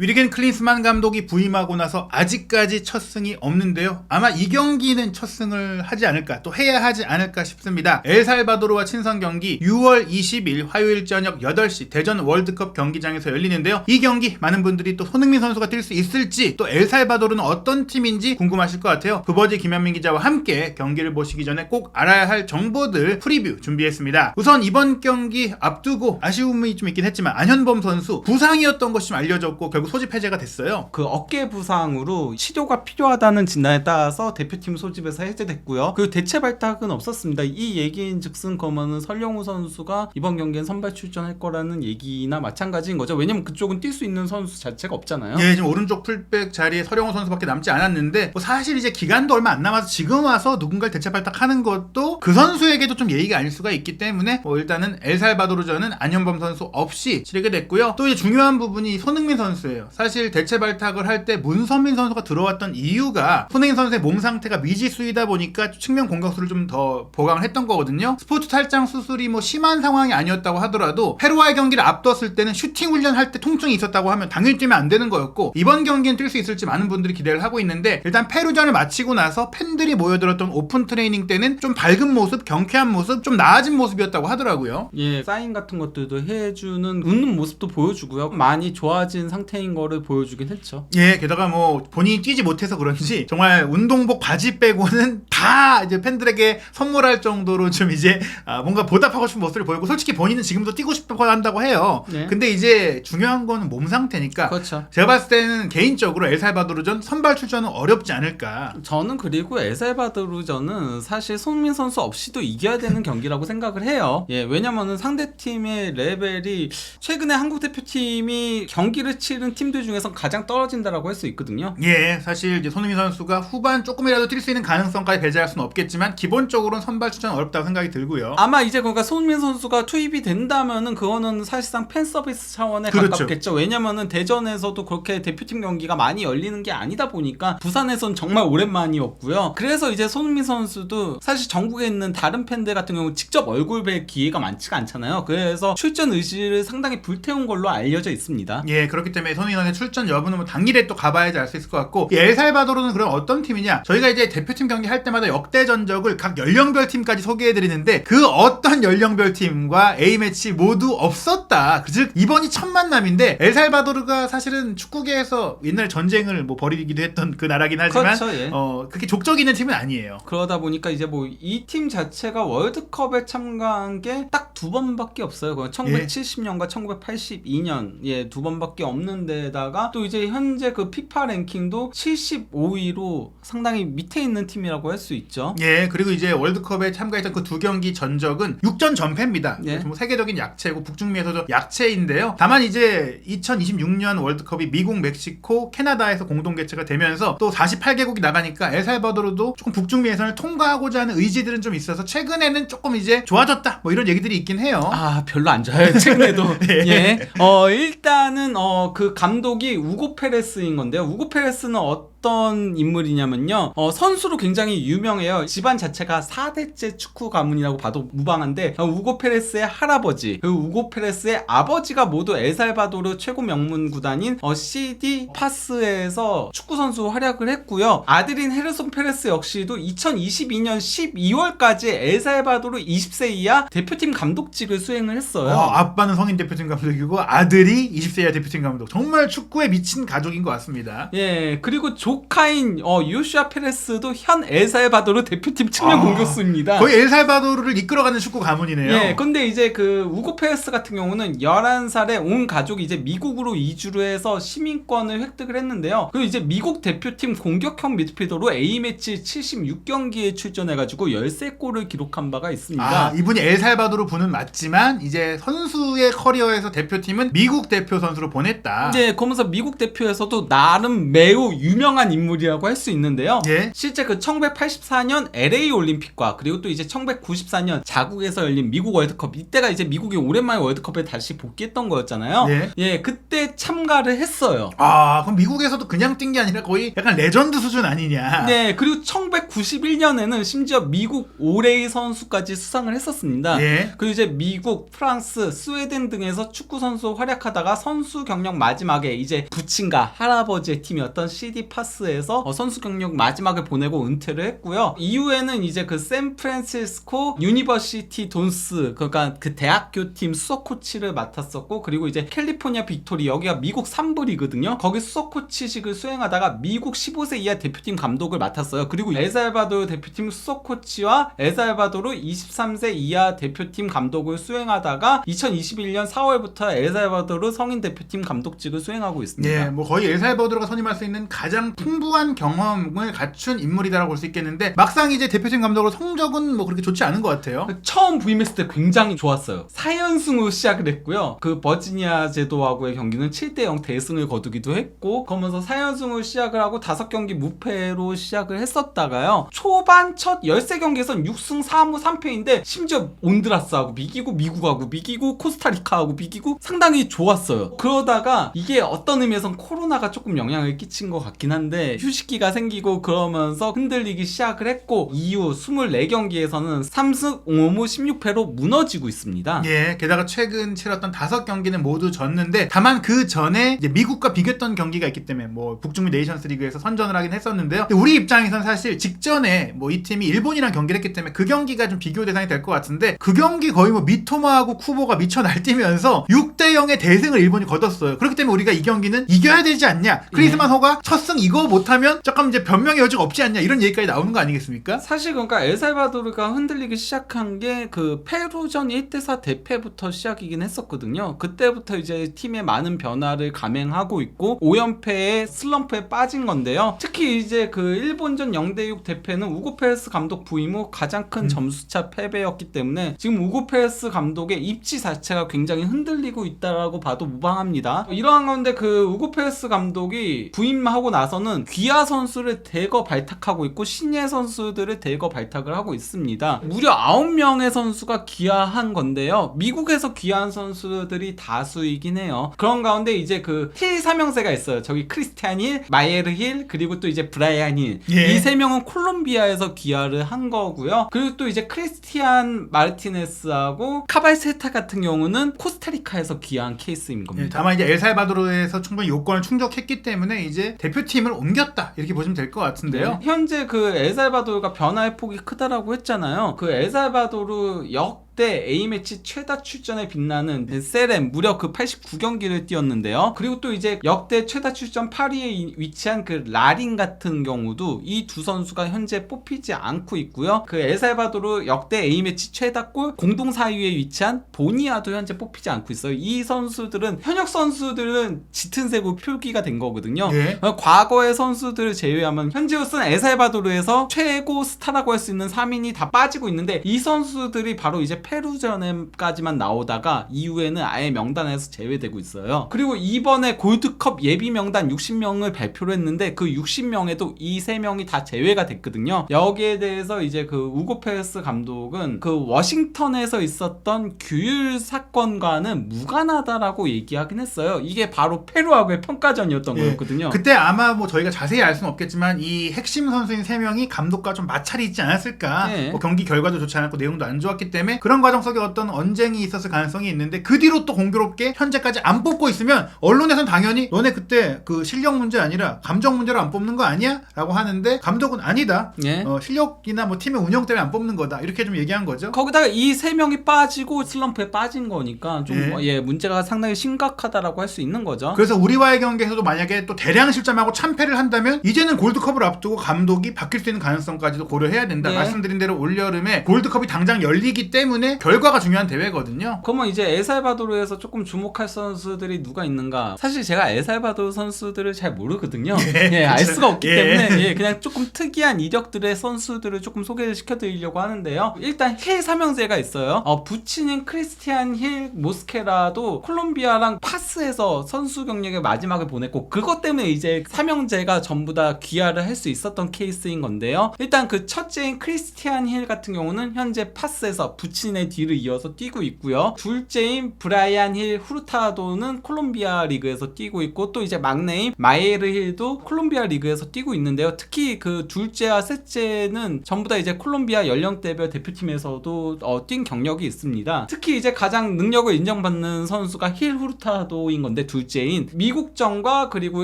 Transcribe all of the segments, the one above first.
위리겐 클린스만 감독이 부임하고 나서 아직까지 첫 승이 없는데요. 아마 이 경기는 첫 승을 하지 않을까, 또 해야 하지 않을까 싶습니다. 엘살바도르와 친선 경기 6월 20일 화요일 저녁 8시 대전 월드컵 경기장에서 열리는데요. 이 경기 많은 분들이 또 손흥민 선수가 뛸 수 있을지, 또 엘살바도르는 어떤 팀인지 궁금하실 것 같아요. 부버지 김현민 기자와 함께 경기를 보시기 전에 꼭 알아야 할 정보들 프리뷰 준비했습니다. 우선 이번 경기 앞두고 아쉬움이 좀 있긴 했지만 안현범 선수 부상이었던 것이 좀 알려졌고 결국 소집 해제가 됐어요. 그 어깨 부상으로 치료가 필요하다는 진단에 따라서 대표팀 소집에서 해제됐고요. 그리고 대체 발탁은 없었습니다. 이 얘기인즉슨 그러면은 설영우 선수가 이번 경기엔 선발 출전할 거라는 얘기나 마찬가지인 거죠. 왜냐면 그쪽은 뛸 수 있는 선수 자체가 없잖아요. 예, 지금 오른쪽 풀백 자리에 설영우 선수밖에 남지 않았는데 뭐 사실 이제 기간도 얼마 안 남아서 지금 와서 누군가를 대체 발탁하는 것도 그 선수에게도 좀 예의가 아닐 수가 있기 때문에 뭐 일단은 엘살바도르전은 안현범 선수 없이 치르게 됐고요. 또 이제 중요한 부분이 손흥민 선수예요. 사실 대체 발탁을 할 때 문선민 선수가 들어왔던 이유가 손흥민 선수의 몸 상태가 미지수이다 보니까 측면 공격수를 좀 더 보강을 했던 거거든요. 스포츠 탈장 수술이 뭐 심한 상황이 아니었다고 하더라도 페루와의 경기를 앞뒀을 때는 슈팅 훈련할 때 통증이 있었다고 하면 당일 뛰면 안 되는 거였고, 이번 경기엔 뛸 수 있을지 많은 분들이 기대를 하고 있는데, 일단 페루전을 마치고 나서 팬들이 모여들었던 오픈 트레이닝 때는 좀 밝은 모습, 경쾌한 모습, 좀 나아진 모습이었다고 하더라고요. 예, 사인 같은 것들도 해주는 웃는 모습도 보여주고요. 많이 좋아진 상태인 거를 보여주긴 했죠. 예, 게다가 뭐 본인이 뛰지 못해서 그런지 정말 운동복 바지 빼고는 다 이제 팬들에게 선물할 정도로 좀 이제 뭔가 보답하고 싶은 모습을 보이고, 솔직히 본인은 지금도 뛰고 싶어 한다고 해요. 예. 근데 이제 중요한 거는 몸 상태니까 그렇죠. 제가 봤을 때는 개인적으로 엘살바도르전 선발 출전은 어렵지 않을까. 저는 그리고 엘살바도르전은 사실 손흥민 선수 없이도 이겨야 되는 경기라고 생각을 해요. 예, 왜냐면은 상대팀의 레벨이 최근에 한국 대표팀이 경기를 치른 팀들 중에서 가장 떨어진다라고 할 수 있거든요. 예, 사실 이제 손흥민 선수가 후반 조금이라도 뛸 수 있는 가능성까지 배제할 수는 없겠지만 기본적으로는 선발 출전 어렵다고 생각이 들고요. 아마 이제 그러니까 손흥민 선수가 투입이 된다면은 그거는 사실상 팬 서비스 차원에 그렇죠. 가깝겠죠. 왜냐면은 대전에서도 그렇게 대표팀 경기가 많이 열리는 게 아니다 보니까 부산에선 정말 오랜만이었고요. 그래서 이제 손흥민 선수도 사실 전국에 있는 다른 팬들 같은 경우 직접 얼굴 뵐 기회가 많지가 않잖아요. 그래서 출전 의지를 상당히 불태운 걸로 알려져 있습니다. 예, 그렇기 때문에 손흥민 선수의 출전 여부는 뭐 당일에 또 가봐야지 알 수 있을 것 같고, 이 엘살바도르는 그럼 어떤 팀이냐? 저희가 이제 대표팀 경기 할 때마다 역대 전적을 각 연령별 팀까지 소개해드리는데 그 어떤 연령별 팀과 A매치 모두 없었다. 즉 이번이 첫 만남인데, 엘살바도르가 사실은 축구계에서 옛날 전쟁을 뭐 벌이기도 했던 그 나라긴 하지만 그렇죠, 예. 그렇게 족적 있는 팀은 아니에요. 그러다 보니까 이제 뭐 이 팀 자체가 월드컵에 참가한 게 딱 두 번밖에 없어요. 1970년과 1982년 예, 두 번밖에 없는 데다가 또 이제 현재 그 피파 랭킹도 75위로 상당히 밑에 있는 팀이라고 할 수 있죠. 예, 그리고 이제 월드컵에 참가했던 그 두 경기 전적은 6전 전패입니다. 예. 뭐 세계적인 약체고 북중미에서도 약체인데요. 다만 이제 2026년 월드컵이 미국, 멕시코, 캐나다에서 공동 개최가 되면서 또 48개국이 나가니까 엘살바도르도 조금 북중미 예선을 통과하고자 하는 의지들은 좀 있어서 최근에는 조금 이제 좋아졌다, 뭐 이런 얘기들이 있긴 해요. 아, 별로 안 좋아요. 최근에도. 예. 예. 일단은 그 감독이 우고 페레스인 건데요. 우고 페레스는 어떤 인물이냐면요. 선수로 굉장히 유명해요. 집안 자체가 4대째 축구 가문이라고 봐도 무방한데, 우고 페레스의 할아버지, 그리고 우고 페레스의 아버지가 모두 엘살바도르 최고 명문 구단인 CD 파스에서 축구 선수 활약을 했고요. 아들인 헤르손 페레스 역시도 2022년 12월까지 엘살바도르 20세 이하 대표팀 감독직을 수행을 했어요. 아빠는 성인 대표팀 감독이고 아들이 20세 이하 대표팀 감독. 정말 축구에 미친 가족인 것 같습니다. 예, 그리고 조카인 요슈아 페레스도 현 엘살바도르 대표팀 측면 공격수입니다. 거의 엘살바도르를 이끌어가는 축구 가문이네요. 예, 근데 이제 그 우고 페레스 같은 경우는 11살에 온 가족이 이제 미국으로 이주를 해서 시민권을 획득을 했는데요. 그리고 이제 미국 대표팀 공격형 미드필더로 A매치 76경기에 출전해가지고 13골을 기록한 바가 있습니다. 이분이 엘살바도르 분은 맞지만 이제 선수의 커리어에서 대표팀은 미국 대표 선수로 보냈다. 네, 그러면서 미국 대표에서도 나름 매우 유명한 유명한 인물이라고 할 수 있는데요. 예. 실제 그 1984년 LA 올림픽과 그리고 또 이제 1994년 자국에서 열린 미국 월드컵, 이때가 이제 미국이 오랜만에 월드컵에 다시 복귀했던 거였잖아요. 예. 그때 참가를 했어요. 아, 그럼 미국에서도 그냥 뛴 게 아니라 거의 약간 레전드 수준 아니냐. 네, 그리고 1991년에는 심지어 미국 올해의 선수까지 수상을 했었습니다. 예. 그리고 이제 미국, 프랑스, 스웨덴 등에서 축구 선수 활약하다가 선수 경력 마지막에 이제 부친과 할아버지의 팀이었던 CD 파스에서 선수 경력 마지막을 보내고 은퇴를 했고요. 이후에는 이제 그 샌프란시스코 유니버시티 돈스, 그러니까 그 대학교 팀 수석 코치를 맡았었고, 그리고 이제 캘리포니아 빅토리, 여기가 미국 3부 리거든요. 거기 수석 코치직을 수행하다가 미국 15세 이하 대표팀 감독을 맡았어요. 그리고 엘살바도르 대표팀 수석 코치와 엘살바도르 23세 이하 대표팀 감독을 수행하다가 2021년 4월부터 엘살바도르 성인 대표팀 감독직을 수행하고 있습니다. 예, 뭐 거의 엘살바도르가 선임할 수 있는 가장 풍부한 경험을 갖춘 인물이다라고 볼 수 있겠는데, 막상 이제 대표팀 감독으로 성적은 뭐 그렇게 좋지 않은 것 같아요. 처음 부임했을 때 굉장히 좋았어요. 4연승으로 시작을 했고요. 그 버지니아 제도하고의 경기는 7대0 대승을 거두기도 했고, 그러면서 4연승으로 시작을 하고 5경기 무패로 시작을 했었다가요. 초반 첫 13경기에선 6승 4무 3패인데 심지어 온드라스하고 비기고, 미국하고 비기고, 코스타리카하고 비기고 상당히 좋았어요. 그러다가 이게 어떤 의미에선 코로나가 조금 영향을 끼친 것 같긴 한데, 휴식기가 생기고 그러면서 흔들리기 시작을 했고, 이후 24경기에서는 3승 5무 16패로 무너지고 있습니다. 예, 게다가 최근 치렀던 5경기는 모두 졌는데, 다만 그 전에 이제 미국과 비겼던 경기가 있기 때문에 뭐 북중미 네이션스 리그에서 선전을 하긴 했었는데요. 우리 입장에서는 사실 직전에 뭐 이 팀이 일본이랑 경기를 했기 때문에 그 경기가 좀 비교 대상이 될 것 같은데, 그 경기 거의 뭐 미토마하고 쿠보가 미쳐 날뛰면서 6대0의 대승을 일본이 거뒀어요. 그렇기 때문에 우리가 이 경기는 이겨야 되지 않냐, 크리스만 호가 첫 승 이거 못하면 잠깐 이제 변명의 여지가 없지 않냐, 이런 얘기까지 나오는 거 아니겠습니까? 사실 그러니까 엘살바도르가 흔들리기 시작한 게 그 페루전 1대4 대패부터 시작이긴 했었거든요. 그때부터 이제 팀의 많은 변화를 감행하고 있고 5연패의 슬럼프에 빠진 건데요. 특히 이제 그 일본전 0대6 대패는 우고 페레스 감독 부임 후 가장 큰 점수차 패배였기 때문에 지금 우고 페레스 감독의 입지 자체가 굉장히 흔들리고 있다라고 봐도 무방합니다. 이러한 가운데 그 우고 페레스 감독이 부임하고 나서는 귀하 선수를 대거 발탁하고 있고 신예 선수들을 대거 발탁을 하고 있습니다. 무려 9명의 선수가 귀화한 건데요. 미국에서 귀화한 선수들이 다수이긴 해요. 그런 가운데 이제 그 힐 3형제가 있어요. 저기 크리스티안 힐, 마이에르 힐, 그리고 또 이제 브라이안 힐. 예. 이 3명은 콜롬비아에서 귀화를 한 거고요. 그리고 또 이제 크리스티안 마르티네스하고 카발세타 같은 경우는 코스타리카에서 귀화한 케이스인 예, 겁니다. 다만 이제 엘살바도르에서 충분히 요건을 충족했기 때문에 이제 대표팀을 옮겼다, 이렇게 보시면 될 것 같은데요. 네. 현재 그 엘살바도르가 변화의 폭이 크다라고 했잖아요. 그 엘살바도르 역대 A매치 최다 출전에 빛나는 세렘 무려 그 89경기를 뛰었는데요. 그리고 또 이제 역대 최다 출전 8위에 위치한 그 라린 같은 경우도 이 두 선수가 현재 뽑히지 않고 있고요. 그 엘살바도르 역대 A매치 최다골 공동 4위에 위치한 보니아도 현재 뽑히지 않고 있어요. 이 선수들은 현역 선수들은 짙은 색으로 표기가 된 거거든요. 예. 과거의 선수들을 제외하면 현재로서는 엘살바도르에서 최고 스타라고 할 수 있는 3인이 다 빠지고 있는데, 이 선수들이 바로 이제 페루전에까지만 나오다가 이후에는 아예 명단에서 제외되고 있어요. 그리고 이번에 골드컵 예비 명단 60명을 발표를 했는데 그 60명에도 이 3명이 다 제외가 됐거든요. 여기에 대해서 이제 그 우고 페레스 감독은 그 워싱턴에서 있었던 규율 사건과는 무관하다라고 얘기하긴 했어요. 이게 바로 페루하고의 평가전이었던 예. 거였거든요. 그때 아마 뭐 저희가 자세히 알 수는 없겠지만 이 핵심 선수인 3명이 감독과 좀 마찰이 있지 않았을까. 네. 뭐 경기 결과도 좋지 않았고 내용도 안 좋았기 때문에 그런 과정 속에 어떤 언쟁이 있었을 가능성이 있는데, 그 뒤로 또 공교롭게 현재까지 안 뽑고 있으면 언론에서는 당연히 너네 그때 그 실력 문제 아니라 감정 문제로 안 뽑는 거 아니야? 라고 하는데, 감독은 아니다. 예. 실력이나 뭐 팀의 운영 때문에 안 뽑는 거다, 이렇게 좀 얘기한 거죠. 거기다가 이 3명이 빠지고 슬럼프에 빠진 거니까 좀 예. 문제가 상당히 심각하다라고 할 수 있는 거죠. 그래서 우리와의 경기에서도 만약에 또 대량 실점하고 참패를 한다면 이제는 골드컵을 앞두고 감독이 바뀔 수 있는 가능성까지도 고려해야 된다. 네. 말씀드린 대로 올여름에 골드컵이 당장 열리기 때문에 때문에 결과가 중요한 대회거든요. 그러면 이제 엘살바도르에서 조금 주목할 선수들이 누가 있는가? 사실 제가 엘살바도르 선수들을 잘 모르거든요. 예, 알 수가 없기 때문에 그냥 조금 특이한 이력들의 선수들을 조금 소개를 시켜드리려고 하는데요. 일단 힐 삼형제가 있어요. 부치는 크리스티안 힐 모스케라도 콜롬비아랑 파스에서 선수 경력의 마지막을 보냈고 그것 때문에 이제 삼형제가 전부 다 귀화를 할 수 있었던 케이스인 건데요. 일단 그 첫째인 크리스티안 힐 같은 경우는 현재 파스에서 부친의 뒤를 이어서 뛰고 있고요. 둘째인 브라이안 힐 후르타도는 콜롬비아 리그에서 뛰고 있고 또 이제 막내인 마이에르 힐도 콜롬비아 리그에서 뛰고 있는데요. 특히 그 둘째와 셋째는 전부 다 이제 콜롬비아 연령대별 대표팀에서도 뛴 경력이 있습니다. 특히 이제 가장 능력을 인정받는 선수가 힐 후르타도인 건데 둘째인 미국전과 그리고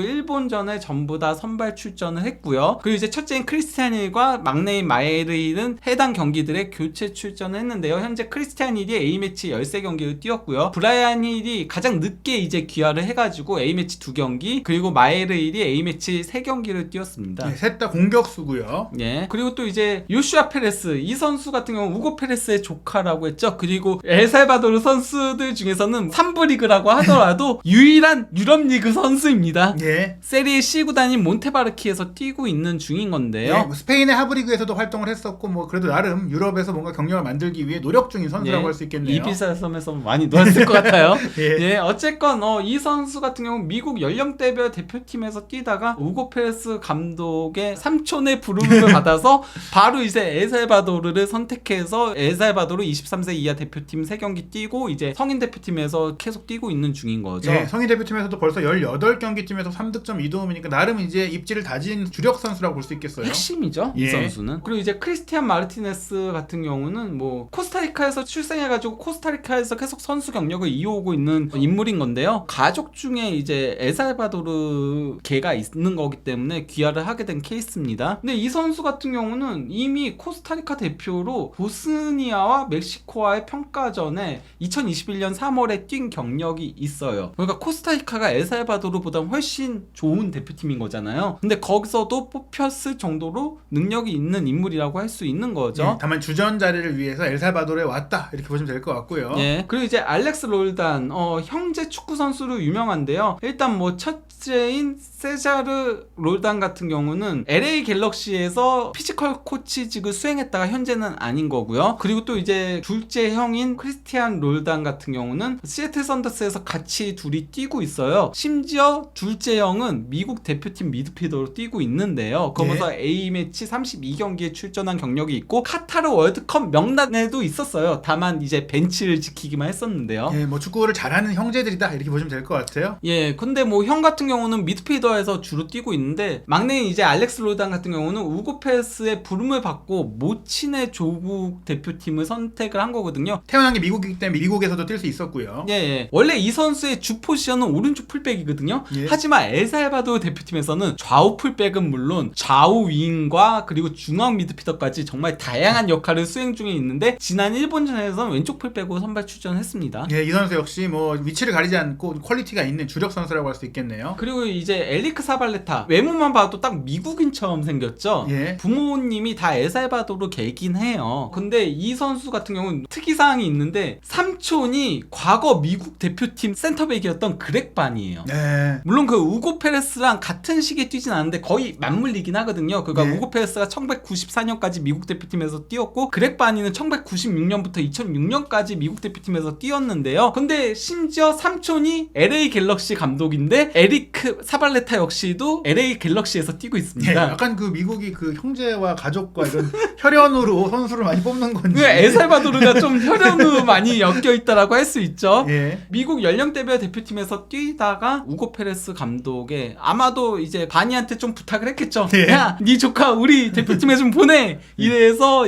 일본전에 전부 다 선발 출전을 했고요. 그리고 이제 첫째인 크리스티안 힐과 막내인 마이에르 힐은 해당 경기들에 교체 출전을 했는데요. 현재 크리스티안 힐이 A매치 13경기를 뛰었고요. 브라이안 힐이 가장 늦게 이제 귀화를 해가지고 A매치 2경기 그리고 마이에르 힐이 A매치 3경기를 뛰었습니다. 네, 셋 다 공격수고요. 예. 그리고 또 이제 요슈아 페레스 이 선수 같은 경우는 우고 페레스의 조카라고 했죠. 그리고 엘살바도르 선수들 중에서는 3부 리그라고 하더라도 유일한 유럽 리그 선수입니다. 예. 세리에 C 구단인 몬테바르키에서 뛰고 있는 중인 건데요. 예, 뭐 스페인의 하브리그에서도 활동을 했었고 뭐 그래도 나름 유럽에서 뭔가 경력을 만들기 위해 노력 중인 선수라고 할 수 있겠네요. 이비사 섬에서 많이 놀았을 것 같아요. 예. 예, 어쨌건 이 선수 같은 경우 미국 연령대별 대표팀에서 뛰다가 우고 페레스 감독의 삼촌의 부름을 받아서 바로 이제 엘살바도르를 선택해서 엘살바도르 23세 이하 대표팀 3경기 뛰고 이제 성인 대표팀에서 계속 뛰고 있는 중인 거죠. 예, 성인 대표팀에서도 벌써 18경기쯤에서 3득점 2도움이니까 나름 이제 입지를 다진 주력 선수라고 볼 수 있겠어요. 핵심이죠, 이 예. 선수는. 그리고 이제 크리스티안 마르티네스 같은 경우는 뭐 코스타리카에서 출생해가지고 코스타리카에서 계속 선수 경력을 이어오고 있는 인물인 건데요. 가족 중에 이제 엘살바도르 계가 있는 거기 때문에 귀화를 하게 된 케이스입니다. 근데 이 선수 같은 경우는 이미 코스타리카 대표로 보스니아와 멕시코와의 평가전에 2021년 3월에 뛴 경력이 있어요. 그러니까 코스타리카가 엘살바도르보다 훨씬 좋은 대표팀인 거잖아요. 근데 거기서도 뽑혔을 정도로 능력이 있는 인물이라고 할 수 있는 거죠. 예, 다만 주전 자리를 위해서 엘살바도르에 왔다 이렇게 보시면 될 것 같고요. 예. 그리고 이제 알렉스 롤단 형제 축구 선수로 유명한데요. 일단 뭐 첫째인 세자르 롤단 같은 경우는 LA 갤럭시에서 피지컬 코치직을 수행했다가 현재는 아닌 거고요. 그리고 또 이제 둘째 형인 크리스티안 롤단 같은 경우는 시애틀 썬더스에서 같이 둘이 뛰고 있어요. 심지어 둘째 형은 미국 대표팀 미드필더로 뛰고 있는데요. 거기서 A매치 32경기에 출전한 경력이 있고 카타르 월드컵 명단에도 있었어요. 다만 이제 벤치를 지키기만 했었는데요. 예, 뭐 축구를 잘하는 형제들이다 이렇게 보시면 될 것 같아요. 예, 근데 뭐 형 같은 경우는 미드필더에서 주로 뛰고 있는데 막내인 이제 알렉스 롤단 같은 경우는 우고 페레스의 부름을 받고 모친의 조국 대표팀을 선택을 한 거거든요. 태어난 게 미국이기 때문에 미국에서도 뛸 수 있었고요. 예. 원래 이 선수의 주 포지션은 오른쪽 풀백이거든요. 예. 하지만 엘살바도르 대표팀에서는 좌우 풀백은 물론 좌우 윙과 그리고 중앙 미드필더까지 정말 다양한 역할을 수행 중에 있는데 지난 일본전에서는 왼쪽 풀백으로 선발 출전했습니다. 예, 이 선수 역시 뭐 위치를 가리지 않고 퀄리티가 있는 주력 선수라고 할 수 있겠네요. 그리고 이제 엘리크 사발레타 외모만 봐도 딱 미국인처럼 생겼죠. 예. 부모님이 다 엘살바도르 계긴 해요. 근데 이 선수 같은 경우는 특이사항이 있는데 삼촌이 과거 미국 대표팀 센터백이었던 그렉 반이에요. 네. 물론 그 우고 페레스랑 같은 시기에 뛰진 않는데 거의 맞물리긴 하거든요. 그러니까 네. 우고 페레스가 1994년까지 미국 대표팀에서 뛰었고 그렉 바니는 1996년부터 2006년까지 미국 대표팀에서 뛰었는데요. 근데 심지어 삼촌이 LA 갤럭시 감독인데 에리크 사발레타 역시도 LA 갤럭시에서 뛰고 예, 있습니다. 약간 그 미국이 그 형제와 가족과 이런 혈연으로 선수를 많이 뽑는 건지. 그 엘살바도르가 좀 혈연으로 많이 엮여 있다라고 할 수 있죠. 예. 미국 연령대별 대표팀에서 뛰다가 우고 페레스 감독의 아마도 이제 바니한테 좀 부탁을 했겠죠. 예. 야, 네 조카 우리 대표팀에 좀 보내. 이래서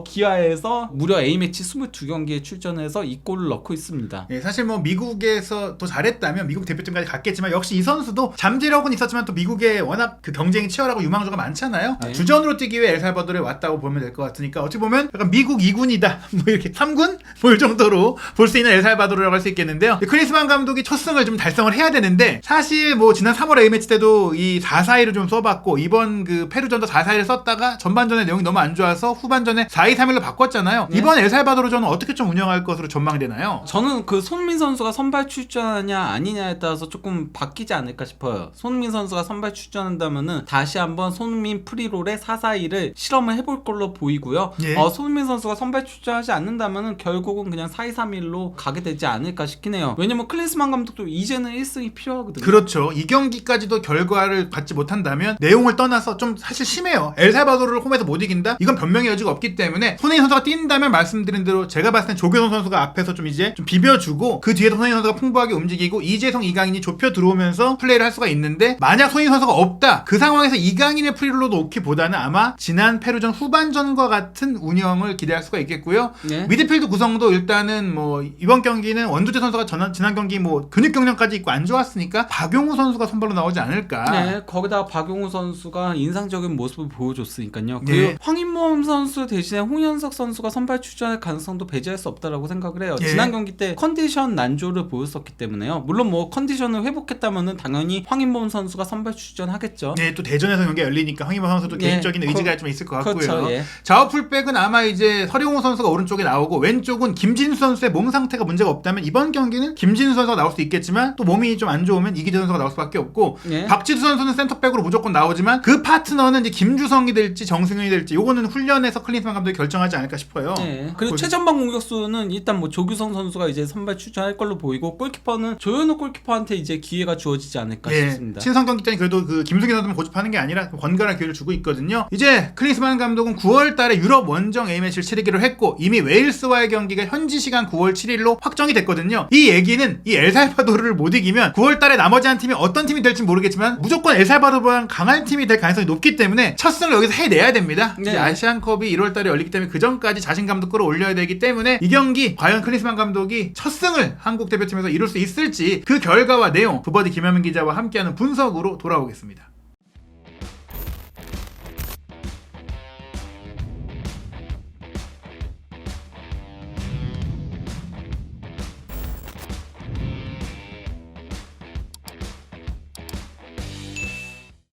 기아에서 무려 A매치 22경기에 출전해서 이 골을 넣고 있습니다. 예, 사실 뭐 미국에서 더 잘했다면 미국 대표팀까지 갔겠지만 역시 이 선수도 잠재력은 있었지만 또 미국에 워낙 그 경쟁이 치열하고 유망주가 많잖아요. 네. 주전으로 뛰기 위해 엘살바도르에 왔다고 보면 될 것 같으니까 어찌 보면 약간 미국 2군이다 뭐 이렇게 3군 뭐 이 정도로 볼 수 있는 엘살바도르라고 할 수 있겠는데요. 크리스만 감독이 첫 승을 좀 달성을 해야 되는데 사실 뭐 지난 3월 A매치 때도 이 4-4-2를 좀 써봤고 이번 그 페루전도 4-4-2를 썼다가 전반전에 내용이 너무 안 좋아서 후반전에 4-2-3-1로 바꿨잖아요. 네. 이번 엘살바도르전은 어떻게 좀 운영할 것으로 전망되나요? 저는 그 손흥민 선수가 선발 출전하냐 아니냐에 따라서 조금 바뀌지 않을까 싶어요. 손흥민 선수가 선발 출전한다면은 다시 한번 손흥민 프리롤의 4-4-2를 실험을 해볼 걸로 보이고요. 예. 손흥민 선수가 선발 출전하지 않는다면은 결국은 그냥 4-2-3-1로 가게 되지 않을까 싶긴 해요. 왜냐면 클린스만 감독도 이제는 1승이 필요하거든요. 그렇죠. 이 경기까지도 결과를 받지 못한다면 내용을 떠나서 좀 사실 심해요. 엘살바도르를 홈에서 못 이긴다? 이건 변명의 여지가 없기 때문에 손흥민 선수가 뛴다면 말씀드린 대로 제가 봤을 땐 조규성 선수가 앞에서 좀 이제 좀 비벼주고 그 뒤에서 손흥민 선수가 풍부하게 움직이고 이재성, 이강인이 좁혀 들어오면서 플레이를 할 수가 있는데 만약 손흥민 선수가 없다. 그 상황에서 이강인의 프리롤로 놓기보다는 아마 지난 페루전 후반전과 같은 운영을 기대할 수가 있겠고요. 네. 미드필드 구성도 일단은 뭐 이번 경기는 원두재 선수가 지난 경기 뭐 근육 경련까지 있고 안 좋았으니까 박용우 선수가 선발로 나오지 않을까. 네, 거기다가 박용우 선수가 인상적인 모습을 보여줬으니까요. 그리고 예. 황인범 선수 대신에 홍현석 선수가 선발 출전할 가능성도 배제할 수 없다라고 생각을 해요. 예. 지난 경기 때 컨디션 난조를 보였었기 때문에요. 물론 뭐 컨디션을 회복했다면은 당연히 황인범 선수가 선발 출전하겠죠. 네, 또 대전에서 경기가 열리니까 황희범 선수도 예. 개인적인 의지가 좀 있을 것 같고요. 그렇죠, 예. 좌우 풀백은 아마 이제 서령호 선수가 오른쪽에 나오고 왼쪽은 김진수 선수의 몸 상태가 문제가 없다면 이번 경기는 김진수 선수가 나올 수 있겠지만 또 몸이 좀 안 좋으면 이기재 선수가 나올 수밖에 없고 예. 박지수 선수는 센터백으로 무조건 나오지만 그 파트너는 이제 김주성이 될지 정승현이 될지 요거는 훈련에서 클린스만 감독이 결정하지 않을까 싶어요. 네. 그리고 최전방 공격수는 일단 뭐 조규성 선수가 이제 선발 출전할 걸로 보이고 골키퍼는 조현우 골키퍼한테 이제 기회가 주어지지 않을까 싶습니다. 친선 경기 때는 그래도 그 김승현 선수만 고집하는 게 아니라 번갈아 기회를 주고 있거든요. 이제 클린스만 감독은 9월달에 유럽 원정 A매치를 치르기로 했고 이미 웨일스와의 경기가 현지 시간 9월 7일로 확정이 됐거든요. 이 얘기는 이 엘살바도르를 못 이기면 9월달에 나머지 한 팀이 어떤 팀이 될지 모르겠지만 무조건 엘살바도르보다 강한 팀이 될 가능성이 높기 때문에 첫 승을 여기서 해내야 됩니다. 네. 이제 아시안컵이 1월달에 열리기 때문에 그 전까지 자신감도 끌어올려야 되기 때문에 이 경기 과연 클린스만 감독이 첫 승을 한국 대표팀에서 이룰 수 있을지 그 결과와 내용 부버디 김현민 기자와 함께하는 분석으로 돌아오겠습니다.